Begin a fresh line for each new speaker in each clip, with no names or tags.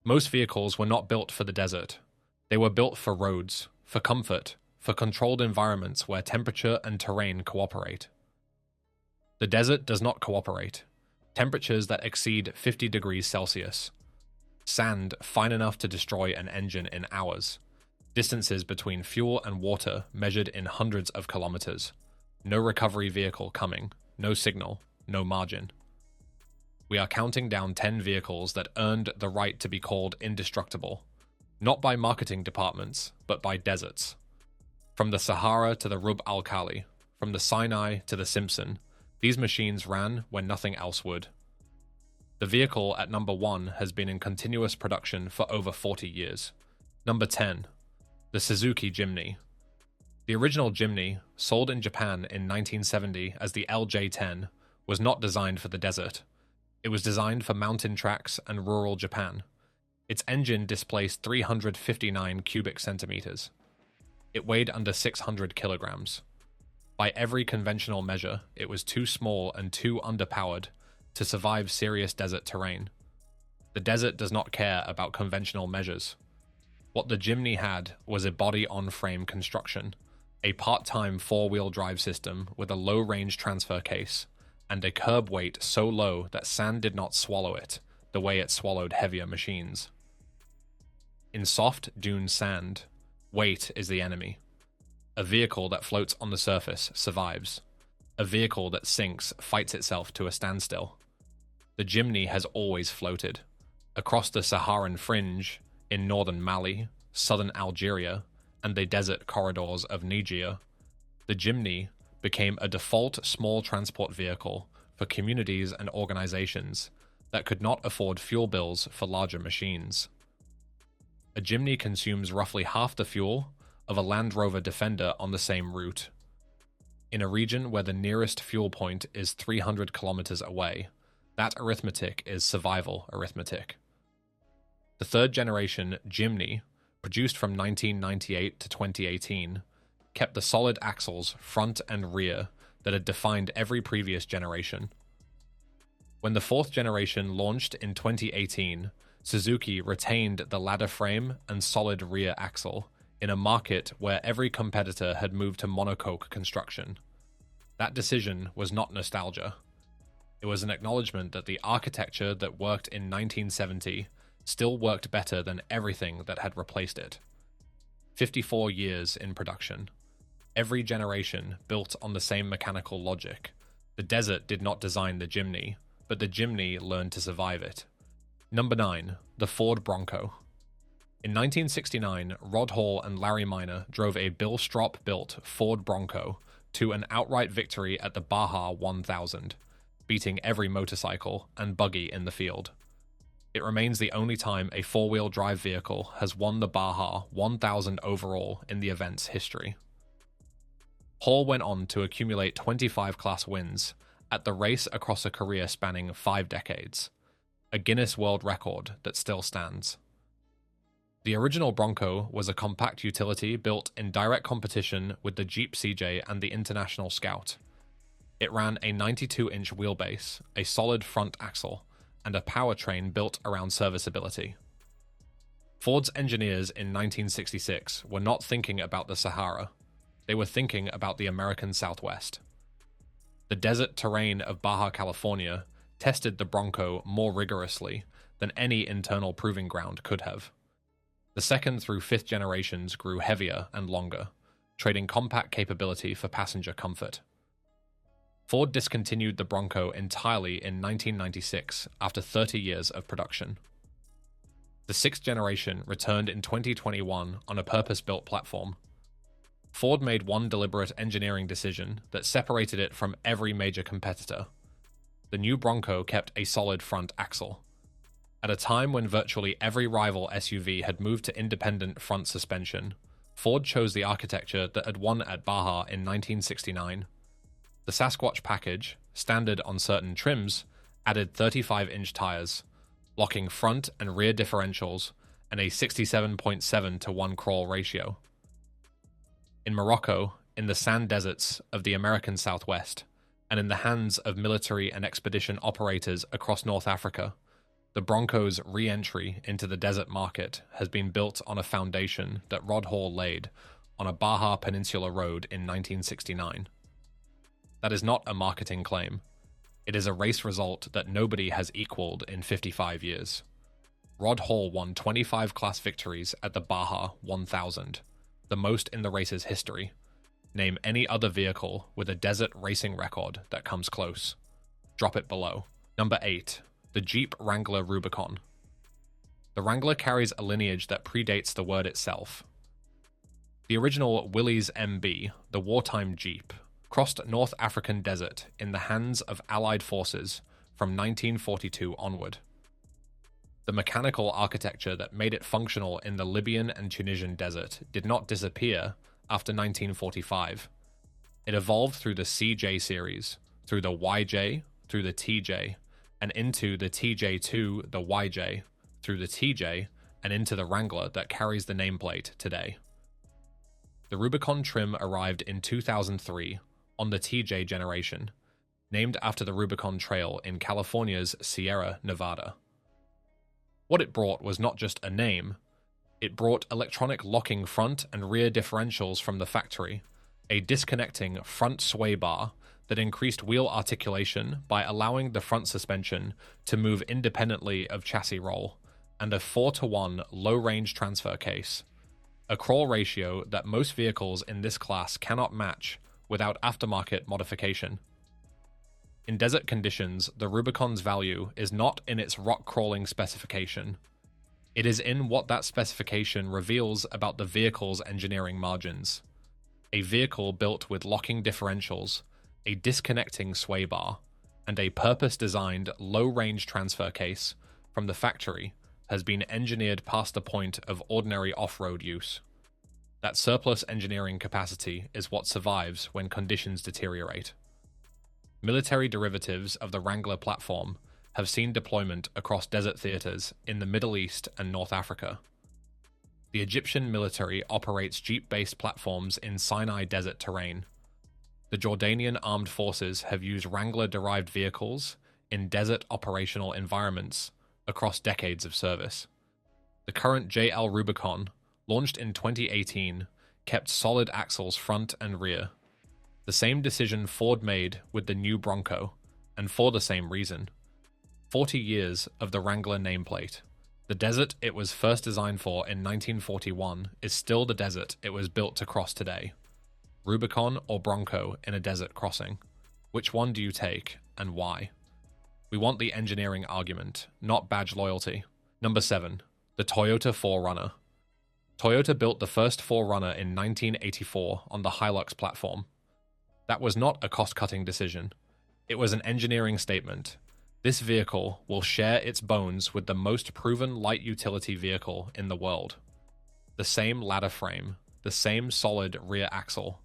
Most vehicles were not built for the desert. They were built for roads, for comfort, for controlled environments where temperature and terrain cooperate. The desert does not cooperate. Temperatures that exceed 50 degrees Celsius. Sand fine enough to destroy an engine in hours. Distances between fuel and water measured in hundreds of kilometers. No recovery vehicle coming. No signal. No margin. We are counting down 10 vehicles that earned the right to be called indestructible. Not by marketing departments, but by deserts. From the Sahara to the Rub al Khali, from the Sinai to the Simpson, these machines ran when nothing else would. The vehicle at number 1 has been in continuous production for over 40 years. Number 10. The Suzuki Jimny. The original Jimny, sold in Japan in 1970 as the LJ10, was not designed for the desert. It was designed for mountain tracks and rural Japan. Its engine displaced 359 cubic centimeters. It weighed under 600 kilograms. By every conventional measure, it was too small and too underpowered to survive serious desert terrain. The desert does not care about conventional measures. What the Jimny had was a body-on-frame construction, a part-time four-wheel drive system with a low-range transfer case, and a curb weight so low that sand did not swallow it, the way it swallowed heavier machines. In soft dune sand, weight is the enemy. A vehicle that floats on the surface survives. A vehicle that sinks fights itself to a standstill. The Jimny has always floated. Across the Saharan fringe, in northern Mali, southern Algeria, and the desert corridors of Niger, the Jimny became a default small transport vehicle for communities and organizations that could not afford fuel bills for larger machines. A Jimny consumes roughly half the fuel of a Land Rover Defender on the same route. In a region where the nearest fuel point is 300 kilometers away, that arithmetic is survival arithmetic. The third generation Jimny, produced from 1998 to 2018, kept the solid axles front and rear that had defined every previous generation. When the fourth generation launched in 2018, Suzuki retained the ladder frame and solid rear axle in a market where every competitor had moved to monocoque construction. That decision was not nostalgia. It was an acknowledgement that the architecture that worked in 1970 still worked better than everything that had replaced it. 54 years in production. Every generation built on the same mechanical logic. The desert did not design the Jimny, but the Jimny learned to survive it. Number 9. The Ford Bronco. In 1969, Rod Hall and Larry Minor drove a Bill Strop-built Ford Bronco to an outright victory at the Baja 1000, beating every motorcycle and buggy in the field. It remains the only time a four-wheel drive vehicle has won the Baja 1000 overall in the event's history. Hall went on to accumulate 25 class wins at the race across a career spanning 5 decades, a Guinness World Record that still stands. The original Bronco was a compact utility built in direct competition with the Jeep CJ and the International Scout. It ran a 92-inch wheelbase, a solid front axle, and a powertrain built around serviceability. Ford's engineers in 1966 were not thinking about the Sahara. They were thinking about the American Southwest. The desert terrain of Baja California tested the Bronco more rigorously than any internal proving ground could have. The second through fifth generations grew heavier and longer, trading compact capability for passenger comfort. Ford discontinued the Bronco entirely in 1996 after 30 years of production. The sixth generation returned in 2021 on a purpose-built platform. Ford made one deliberate engineering decision that separated it from every major competitor. The new Bronco kept a solid front axle. At a time when virtually every rival SUV had moved to independent front suspension, Ford chose the architecture that had won at Baja in 1969. The Sasquatch package, standard on certain trims, added 35-inch tires, locking front and rear differentials, and a 67.7 to 1 crawl ratio. In Morocco, in the sand deserts of the American Southwest, and in the hands of military and expedition operators across North Africa, The Bronco's re-entry into the desert market has been built on a foundation that Rod Hall laid on a Baja Peninsula road in 1969. That is not a marketing claim. It is a race result that nobody has equaled in 55 years. Rod Hall won 25 class victories at the Baja 1000, the most in the race's history. Name any other vehicle with a desert racing record that comes close. Drop it below. Number 8. The Jeep Wrangler Rubicon. The Wrangler carries a lineage that predates the word itself. The original Willys MB, the wartime Jeep, crossed North African desert in the hands of Allied forces from 1942 onward. The mechanical architecture that made it functional in the Libyan and Tunisian desert did not disappear after 1945. It evolved through the CJ series, through the YJ, through the TJ, and into the TJ2, the YJ, through the TJ, and into the Wrangler that carries the nameplate today. The Rubicon trim arrived in 2003 on the TJ generation, named after the Rubicon Trail in California's Sierra Nevada. What it brought was not just a name, it brought electronic locking front and rear differentials from the factory, a disconnecting front sway bar that increased wheel articulation by allowing the front suspension to move independently of chassis roll, and a 4-to-1 low-range transfer case, a crawl ratio that most vehicles in this class cannot match without aftermarket modification. In desert conditions, the Rubicon's value is not in its rock-crawling specification. It is in what that specification reveals about the vehicle's engineering margins. A vehicle built with locking differentials, a disconnecting sway bar, and a purpose-designed low-range transfer case from the factory has been engineered past the point of ordinary off-road use. That surplus engineering capacity is what survives when conditions deteriorate. Military derivatives of the Wrangler platform have seen deployment across desert theaters in the Middle East and North Africa. The Egyptian military operates Jeep-based platforms in Sinai desert terrain. The Jordanian armed forces have used Wrangler-derived vehicles in desert operational environments across decades of service. The current JL Rubicon, launched in 2018, kept solid axles front and rear. The same decision Ford made with the new Bronco, and for the same reason. 40 years of the Wrangler nameplate. The desert it was first designed for in 1941 is still the desert it was built to cross today. Rubicon or Bronco in a desert crossing? Which one do you take, and why? We want the engineering argument, not badge loyalty. Number 7. The Toyota 4Runner. Toyota built the first 4Runner in 1984 on the Hilux platform. That was not a cost-cutting decision. It was an engineering statement. This vehicle will share its bones with the most proven light utility vehicle in the world. The same ladder frame, the same solid rear axle,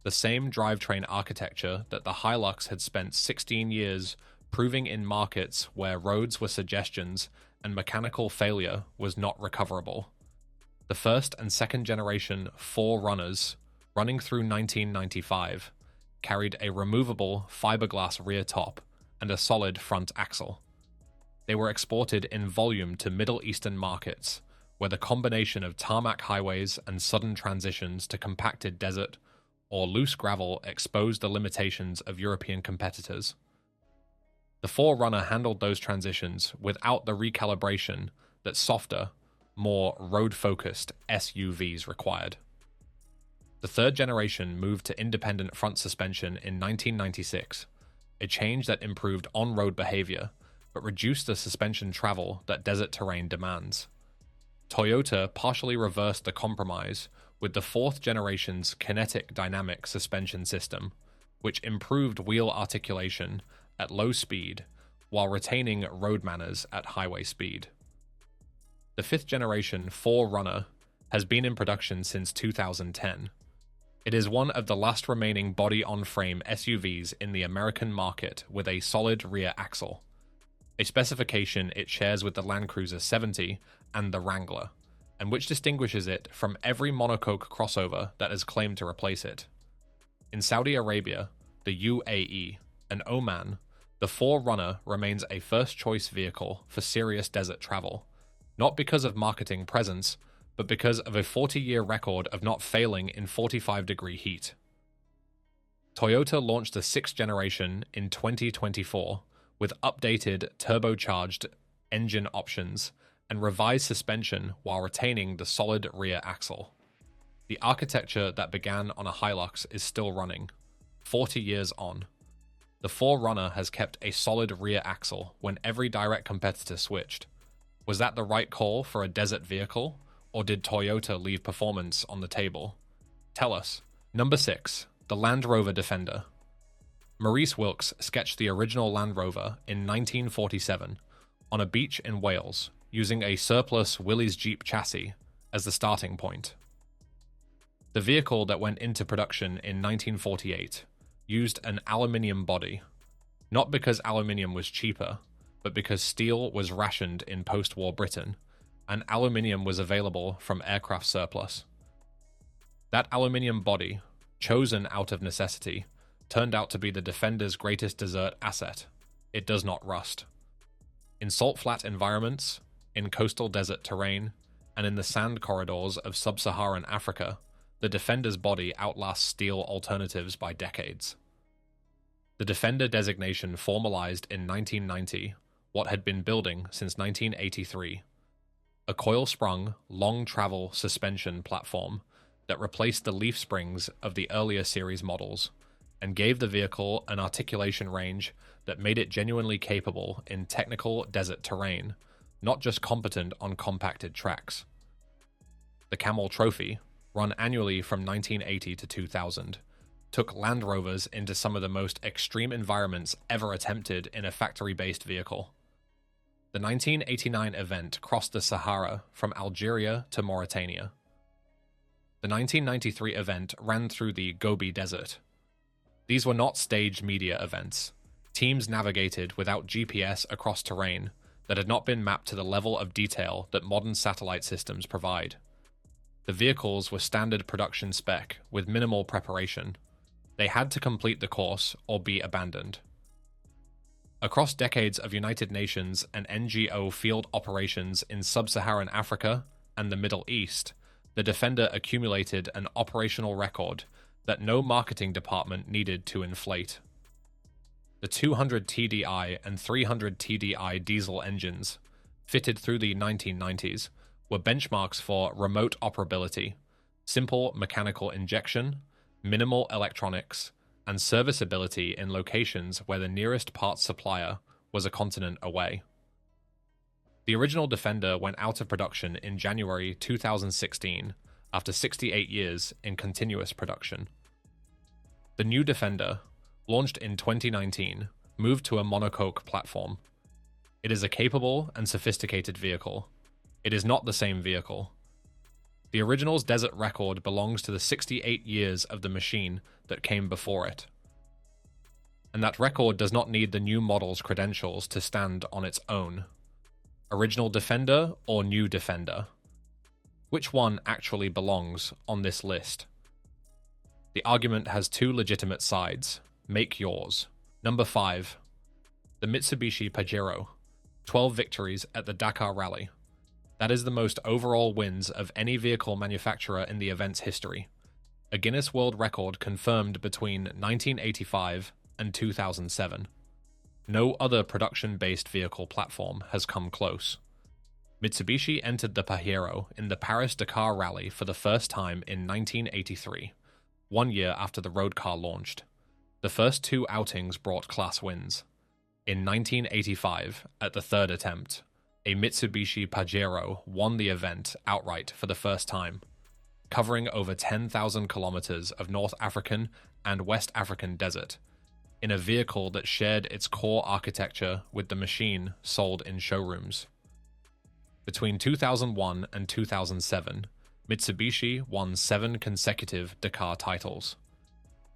the same drivetrain architecture that the Hilux had spent 16 years proving in markets where roads were suggestions and mechanical failure was not recoverable. The first and second generation 4Runners, running through 1995, carried a removable fiberglass rear top and a solid front axle. They were exported in volume to Middle Eastern markets, where the combination of tarmac highways and sudden transitions to compacted desert or loose gravel exposed the limitations of European competitors. The 4Runner handled those transitions without the recalibration that softer, more road-focused SUVs required. The third generation moved to independent front suspension in 1996, a change that improved on-road behavior but reduced the suspension travel that desert terrain demands. Toyota partially reversed the compromise with the fourth generation's kinetic dynamic suspension system, which improved wheel articulation at low speed while retaining road manners at highway speed. The fifth generation 4Runner has been in production since 2010. It is one of the last remaining body-on-frame SUVs in the American market with a solid rear axle, a specification it shares with the Land Cruiser 70 and the Wrangler, and which distinguishes it from every monocoque crossover that has claimed to replace it. In Saudi Arabia, the UAE, and Oman, The 4Runner remains a first-choice vehicle for serious desert travel, not because of marketing presence, but because of a 40-year record of not failing in 45-degree heat. Toyota launched the 6th generation in 2024 with updated turbocharged engine options and revised suspension while retaining the solid rear axle. The architecture that began on a Hilux is still running, 40 years on. The 4Runner has kept a solid rear axle when every direct competitor switched. Was that the right call for a desert vehicle, or did Toyota leave performance on the table? Tell us. Number 6. The Land Rover Defender. Maurice Wilkes sketched the original Land Rover in 1947 on a beach in Wales, using a surplus Willys Jeep chassis as the starting point. The vehicle that went into production in 1948 used an aluminium body, not because aluminium was cheaper, but because steel was rationed in post-war Britain, and aluminium was available from aircraft surplus. That aluminium body, chosen out of necessity, turned out to be the Defender's greatest desert asset. It does not rust. In salt-flat environments, in coastal desert terrain, and in the sand corridors of sub-Saharan Africa, the Defender's body outlasts steel alternatives by decades. The Defender designation formalized in 1990 what had been building since 1983, a coil-sprung, long-travel suspension platform that replaced the leaf springs of the earlier series models and gave the vehicle an articulation range that made it genuinely capable in technical desert terrain, not just competent on compacted tracks. The Camel Trophy, run annually from 1980 to 2000, took Land Rovers into some of the most extreme environments ever attempted in a factory-based vehicle. The 1989 event crossed the Sahara from Algeria to Mauritania. The 1993 event ran through the Gobi Desert. These were not staged media events. Teams navigated without GPS across terrain that had not been mapped to the level of detail that modern satellite systems provide. The vehicles were standard production spec with minimal preparation. They had to complete the course or be abandoned. Across decades of United Nations and NGO field operations in sub-Saharan Africa and the Middle East, the Defender accumulated an operational record that no marketing department needed to inflate. The 200 TDI and 300 TDI diesel engines, fitted through the 1990s, were benchmarks for remote operability, simple mechanical injection, minimal electronics, and serviceability in locations where the nearest parts supplier was a continent away. The original Defender went out of production in January 2016 after 68 years in continuous production. The new Defender, launched in 2019, moved to a monocoque platform. It is a capable and sophisticated vehicle. It is not the same vehicle. The original's desert record belongs to the 68 years of the machine that came before it. And that record does not need the new model's credentials to stand on its own. Original Defender or new Defender? Which one actually belongs on this list? The argument has two legitimate sides. Make yours. Number 5. The Mitsubishi Pajero. 12 victories at the Dakar Rally. That is the most overall wins of any vehicle manufacturer in the event's history. A Guinness World Record confirmed between 1985 and 2007. No other production-based vehicle platform has come close. Mitsubishi entered the Pajero in the Paris-Dakar Rally for the first time in 1983, 1 year after the road car launched. The first 2 outings brought class wins. In 1985, at the third attempt, a Mitsubishi Pajero won the event outright for the first time, covering over 10,000 kilometers of North African and West African desert, in a vehicle that shared its core architecture with the machine sold in showrooms. Between 2001 and 2007, Mitsubishi won 7 consecutive Dakar titles.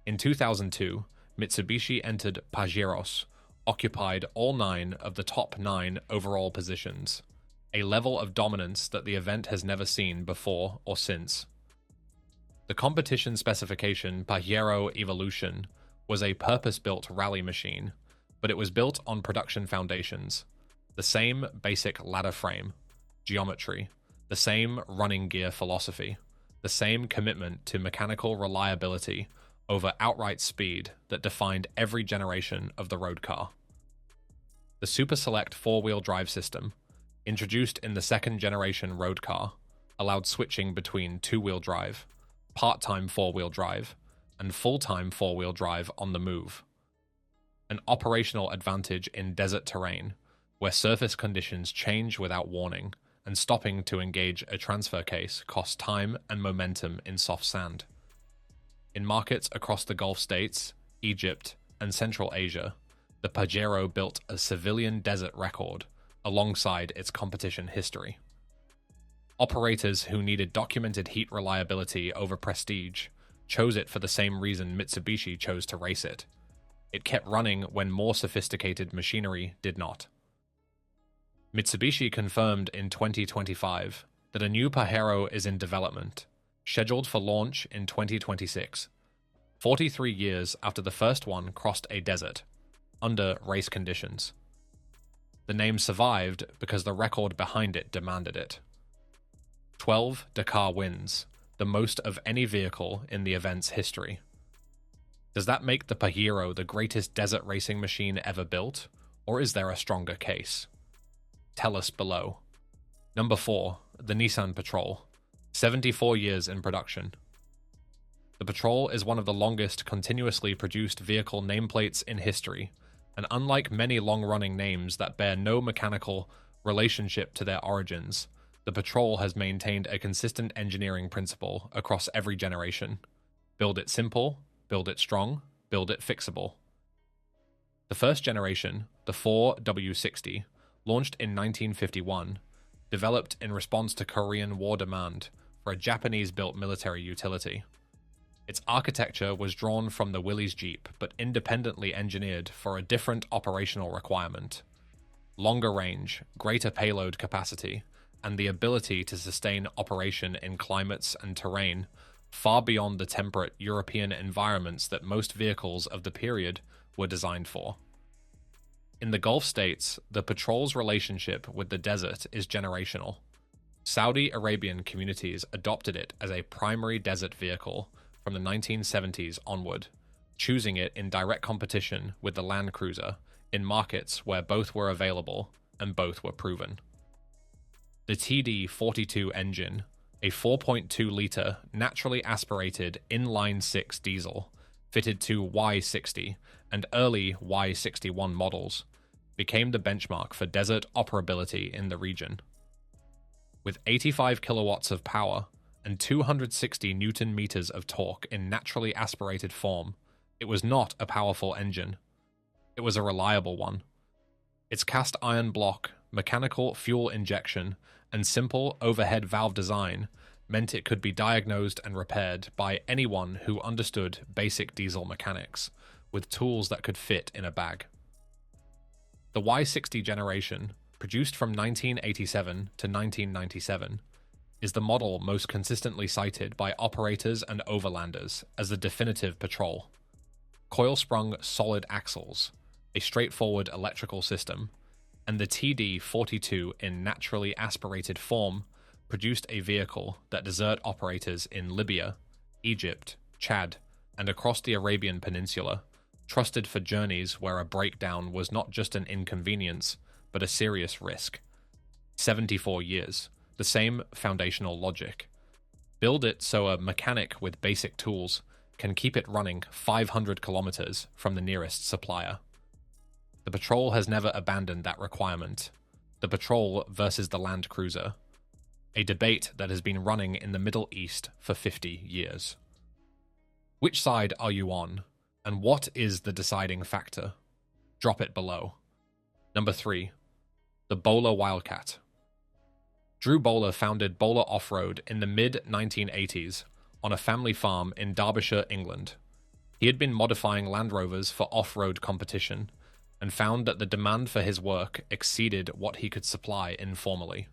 In 2002, Mitsubishi entered Pajeros, occupied all 9 of the top 9 overall positions, a level of dominance that the event has never seen before or since. The competition specification Pajero Evolution was a purpose-built rally machine, but it was built on production foundations. The same basic ladder frame, geometry, the same running gear philosophy, the same commitment to mechanical reliability over outright speed that defined every generation of the road car. The Super Select four-wheel drive system, introduced in the second-generation road car, allowed switching between two-wheel drive, part-time four-wheel drive, and full-time four-wheel drive on the move. An operational advantage in desert terrain, where surface conditions change without warning, and stopping to engage a transfer case costs time and momentum in soft sand. In markets across the Gulf states, Egypt, and Central Asia, the Pajero built a civilian desert record alongside its competition history. Operators who needed documented heat reliability over prestige chose it for the same reason Mitsubishi chose to race it. It kept running when more sophisticated machinery did not. Mitsubishi confirmed in 2025 that a new Pajero is in development, scheduled for launch in 2026, 43 years after the first one crossed a desert, under race conditions. The name survived because the record behind it demanded it. 12 Dakar wins, the most of any vehicle in the event's history. Does that make the Pajero the greatest desert racing machine ever built, or is there a stronger case? Tell us below. Number 4, the Nissan Patro, 74 years in production. The Patrol is one of the longest continuously produced vehicle nameplates in history, and unlike many long-running names that bear no mechanical relationship to their origins, the Patrol has maintained a consistent engineering principle across every generation. Build it simple, build it strong, build it fixable. The first generation, the 4W60, launched in 1951, developed in response to Korean War demand for a Japanese-built military utility. Its architecture was drawn from the Willys Jeep, but independently engineered for a different operational requirement: longer range, greater payload capacity, and the ability to sustain operation in climates and terrain far beyond the temperate European environments that most vehicles of the period were designed for. In the Gulf states, the Patrol's relationship with the desert is generational. Saudi Arabian communities adopted it as a primary desert vehicle from the 1970s onward, choosing it in direct competition with the Land Cruiser in markets where both were available and both were proven. The TD42 engine, a 4.2-litre naturally aspirated inline-six diesel fitted to Y60 and early Y61 models, became the benchmark for desert operability in the region. With 85 kilowatts of power and 260 Newton-meters of torque in naturally aspirated form, it was not a powerful engine. It was a reliable one. Its cast iron block, mechanical fuel injection, and simple overhead valve design meant it could be diagnosed and repaired by anyone who understood basic diesel mechanics, with tools that could fit in a bag. The Y60 generation, produced from 1987 to 1997, is the model most consistently cited by operators and overlanders as the definitive Patrol. Coil-sprung solid axles, a straightforward electrical system, and the TD42 in naturally aspirated form produced a vehicle that desert operators in Libya, Egypt, Chad, and across the Arabian Peninsula trusted for journeys where a breakdown was not just an inconvenience, but a serious risk. 74 years, the same foundational logic. Build it so a mechanic with basic tools can keep it running 500 kilometers from the nearest supplier. The Patrol has never abandoned that requirement. The Patrol versus the Land Cruiser, a debate that has been running in the Middle East for 50 years. Which side are you on, and what is the deciding factor? Drop it below. Number 3. The Bowler Wildcat. Drew Bowler founded Bowler Off-Road in the mid-1980s on a family farm in Derbyshire, England. He had been modifying Land Rovers for off-road competition and found that the demand for his work exceeded what he could supply informally.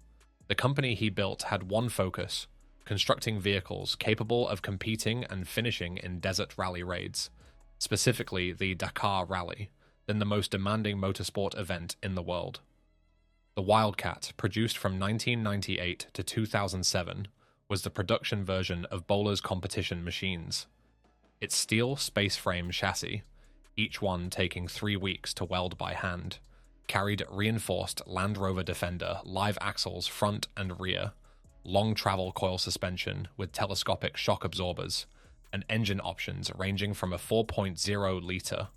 The company he built had one focus: constructing vehicles capable of competing and finishing in desert rally raids, specifically the Dakar Rally, than the most demanding motorsport event in the world. The Wildcat, produced from 1998 to 2007, was the production version of Bowler's competition machines. Its steel space frame chassis, each one taking 3 weeks to weld by hand, carried reinforced Land Rover Defender live axles front and rear, long travel coil suspension with telescopic shock absorbers, and engine options ranging from a 4.0-litre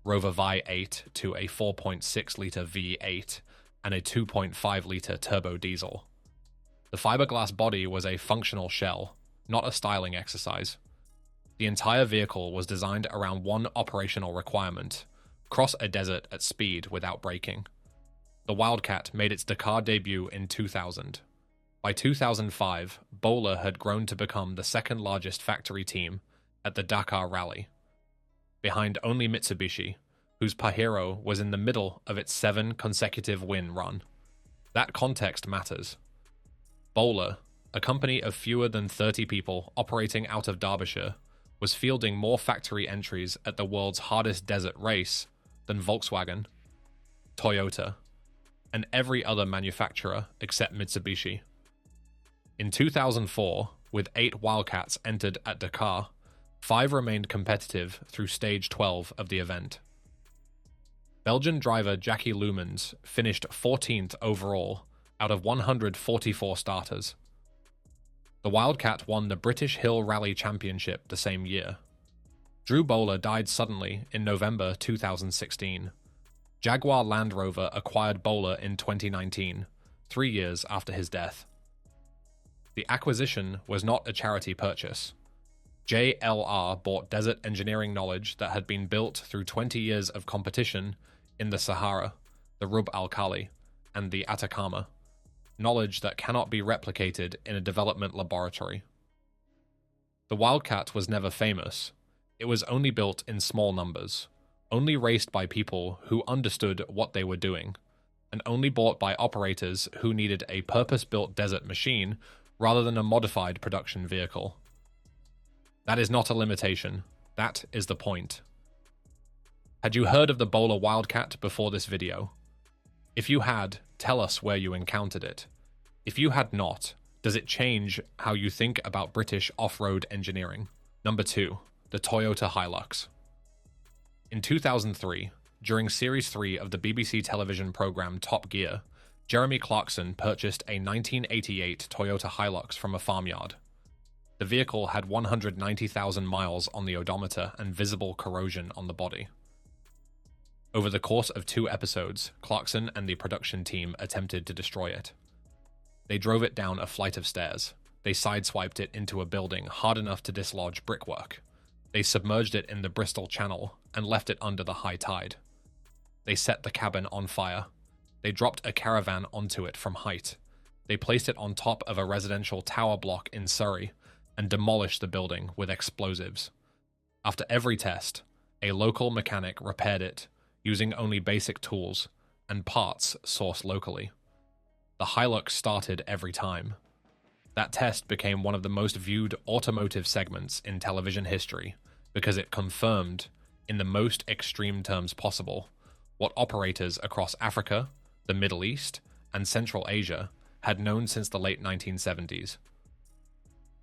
Rover V8 to a 4.6-litre V8 and a 2.5-litre turbo diesel. The fiberglass body was a functional shell, not a styling exercise. The entire vehicle was designed around one operational requirement: cross a desert at speed without braking. The Wildcat made its Dakar debut in 2000. By 2005, Bowler had grown to become the second largest factory team at the Dakar Rally, behind only Mitsubishi, whose Pajero was in the middle of its 7 consecutive win run. That context matters. Bowler, a company of fewer than 30 people operating out of Derbyshire, was fielding more factory entries at the world's hardest desert race than Volkswagen, Toyota, and every other manufacturer except Mitsubishi. In 2004, with 8 Wildcats entered at Dakar, 5 remained competitive through stage 12 of the event. Belgian driver Jackie Lumans finished 14th overall out of 144 starters. The Wildcat won the British Hill Rally Championship the same year. Drew Bowler died suddenly in November 2016. Jaguar Land Rover acquired Bowler in 2019, 3 years after his death. The acquisition was not a charity purchase. JLR bought desert engineering knowledge that had been built through 20 years of competition in the Sahara, the Rub al Khali, and the Atacama, knowledge that cannot be replicated in a development laboratory. The Wildcat was never famous. It was only built in small numbers, only raced by people who understood what they were doing, and only bought by operators who needed a purpose-built desert machine rather than a modified production vehicle. That is not a limitation. That is the point. Had you heard of the Bowler Wildcat before this video? If you had, tell us where you encountered it. If you had not, does it change how you think about British off-road engineering? Number 2, the Toyota Hilux. In 2003, during Series 3 of the BBC television programme Top Gear, Jeremy Clarkson purchased a 1988 Toyota Hilux from a farmyard. The vehicle had 190,000 miles on the odometer and visible corrosion on the body. Over the course of 2 episodes, Clarkson and the production team attempted to destroy it. They drove it down a flight of stairs. They sideswiped it into a building hard enough to dislodge brickwork. They submerged it in the Bristol Channel and left it under the high tide. They set the cabin on fire. They dropped a caravan onto it from height. They placed it on top of a residential tower block in Surrey and demolished the building with explosives. After every test, a local mechanic repaired it, using only basic tools and parts sourced locally. The Hilux started every time. That test became one of the most viewed automotive segments in television history because it confirmed, in the most extreme terms possible, what operators across Africa, the Middle East, and Central Asia had known since the late 1970s.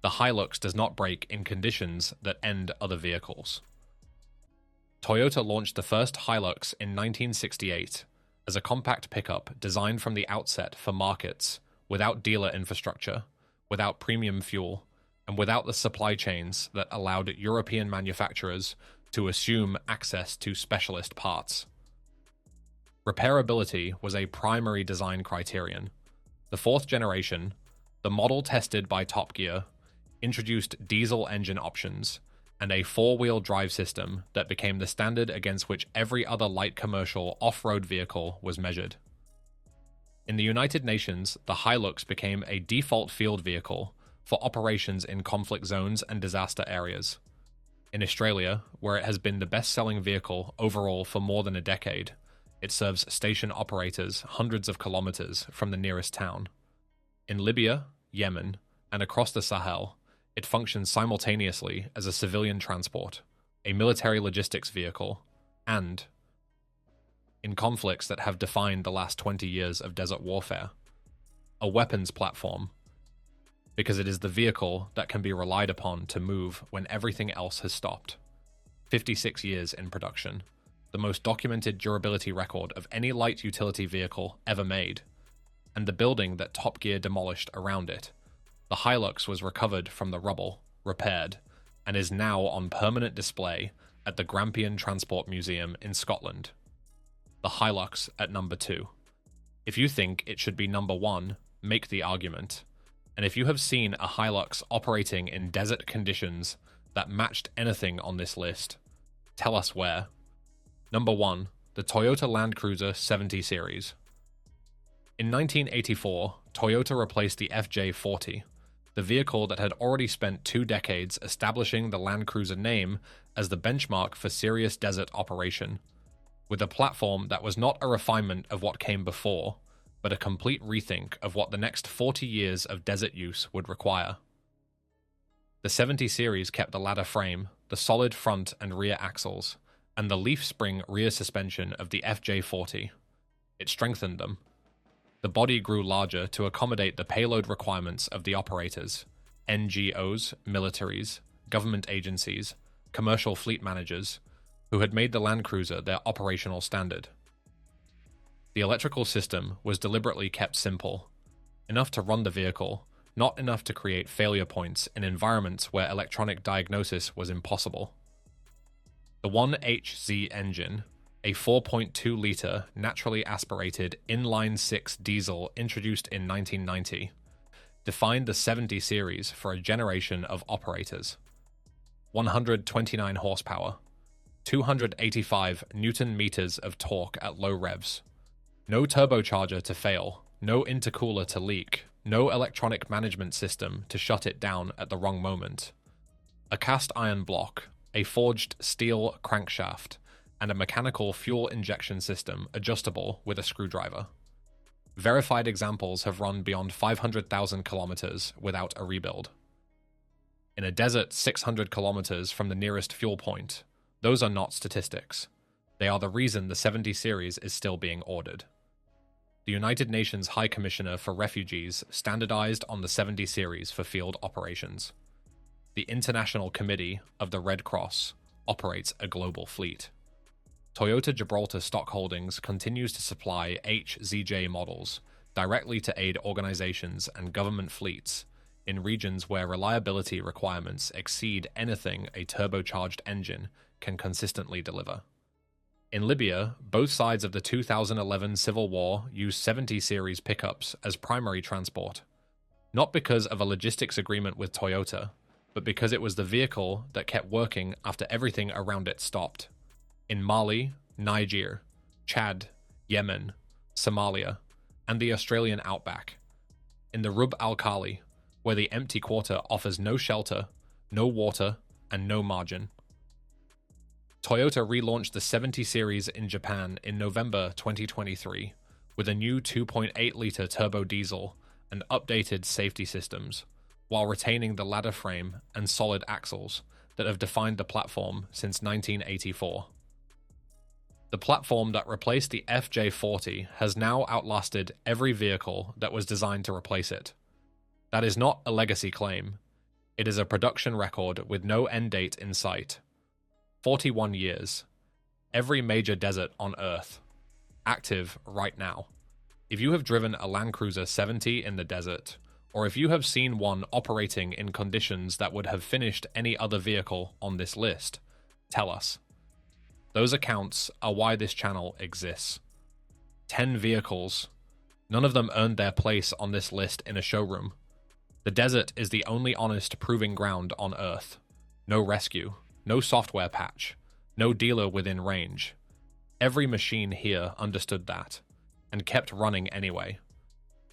The Hilux does not brake in conditions that end other vehicles. Toyota launched the first Hilux in 1968 as a compact pickup designed from the outset for markets without dealer infrastructure, without premium fuel, and without the supply chains that allowed European manufacturers to assume access to specialist parts. Repairability was a primary design criterion. The 4th generation, the model tested by Top Gear, introduced diesel engine options and a 4-wheel drive system that became the standard against which every other light commercial off-road vehicle was measured. In the United Nations, the Hilux became a default field vehicle for operations in conflict zones and disaster areas. In Australia, where it has been the best-selling vehicle overall for more than a decade, it serves station operators hundreds of kilometers from the nearest town. In Libya, Yemen, and across the Sahel, it functions simultaneously as a civilian transport, a military logistics vehicle, and in conflicts that have defined the last 20 years of desert warfare. A weapons platform, because it is the vehicle that can be relied upon to move when everything else has stopped. 56 years in production, the most documented durability record of any light utility vehicle ever made, and the building that Top Gear demolished around it. The Hilux was recovered from the rubble, repaired, and is now on permanent display at the Grampian Transport Museum in Scotland. The Hilux at number 2. If you think it should be number 1, make the argument. And if you have seen a Hilux operating in desert conditions that matched anything on this list, tell us where. Number 1, the Toyota Land Cruiser 70 series. In 1984, Toyota replaced the FJ40, the vehicle that had already spent 2 decades establishing the Land Cruiser name as the benchmark for serious desert operation, with a platform that was not a refinement of what came before, but a complete rethink of what the next 40 years of desert use would require. The 70 series kept the ladder frame, the solid front and rear axles, and the leaf spring rear suspension of the FJ40. It strengthened them. The body grew larger to accommodate the payload requirements of the operators, NGOs, militaries, government agencies, commercial fleet managers, who had made the Land Cruiser their operational standard. The electrical system was deliberately kept simple, enough to run the vehicle, not enough to create failure points in environments where electronic diagnosis was impossible. The 1HZ engine, a 4.2-litre naturally aspirated inline-6 diesel introduced in 1990, defined the 70 series for a generation of operators. 129 horsepower, 285 newton-meters of torque at low revs, no turbocharger to fail, no intercooler to leak, no electronic management system to shut it down at the wrong moment, a cast iron block, a forged steel crankshaft, and a mechanical fuel injection system adjustable with a screwdriver. Verified examples have run beyond 500,000 kilometers without a rebuild. In a desert 600 kilometers from the nearest fuel point, those are not statistics. They are the reason the 70 series is still being ordered. The United Nations High Commissioner for Refugees standardized on the 70 series for field operations. The International Committee of the Red Cross operates a global fleet. Toyota Gibraltar Stock Holdings continues to supply HZJ models directly to aid organizations and government fleets in regions where reliability requirements exceed anything a turbocharged engine can consistently deliver. In Libya, both sides of the 2011 civil war used 70 series pickups as primary transport, not because of a logistics agreement with Toyota, but because it was the vehicle that kept working after everything around it stopped. In Mali, Niger, Chad, Yemen, Somalia, and the Australian outback. In the Rub al Khali, where the empty quarter offers no shelter, no water, and no margin. Toyota relaunched the 70 series in Japan in November 2023 with a new 2.8-litre turbo diesel and updated safety systems, while retaining the ladder frame and solid axles that have defined the platform since 1984. The platform that replaced the FJ40 has now outlasted every vehicle that was designed to replace it. That is not a legacy claim. It is a production record with no end date in sight. 41 years. Every major desert on Earth. Active right now. If you have driven a Land Cruiser 70 in the desert, or if you have seen one operating in conditions that would have finished any other vehicle on this list, tell us. Those accounts are why this channel exists. 10 vehicles. None of them earned their place on this list in a showroom. The desert is the only honest proving ground on Earth. No rescue. No software patch, no dealer within range. Every machine here understood that, and kept running anyway.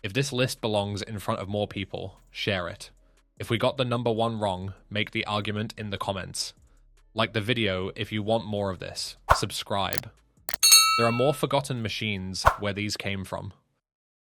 If this list belongs in front of more people, share it. If we got the number 1 wrong, make the argument in the comments. Like the video if you want more of this. Subscribe. There are more forgotten machines where these came from.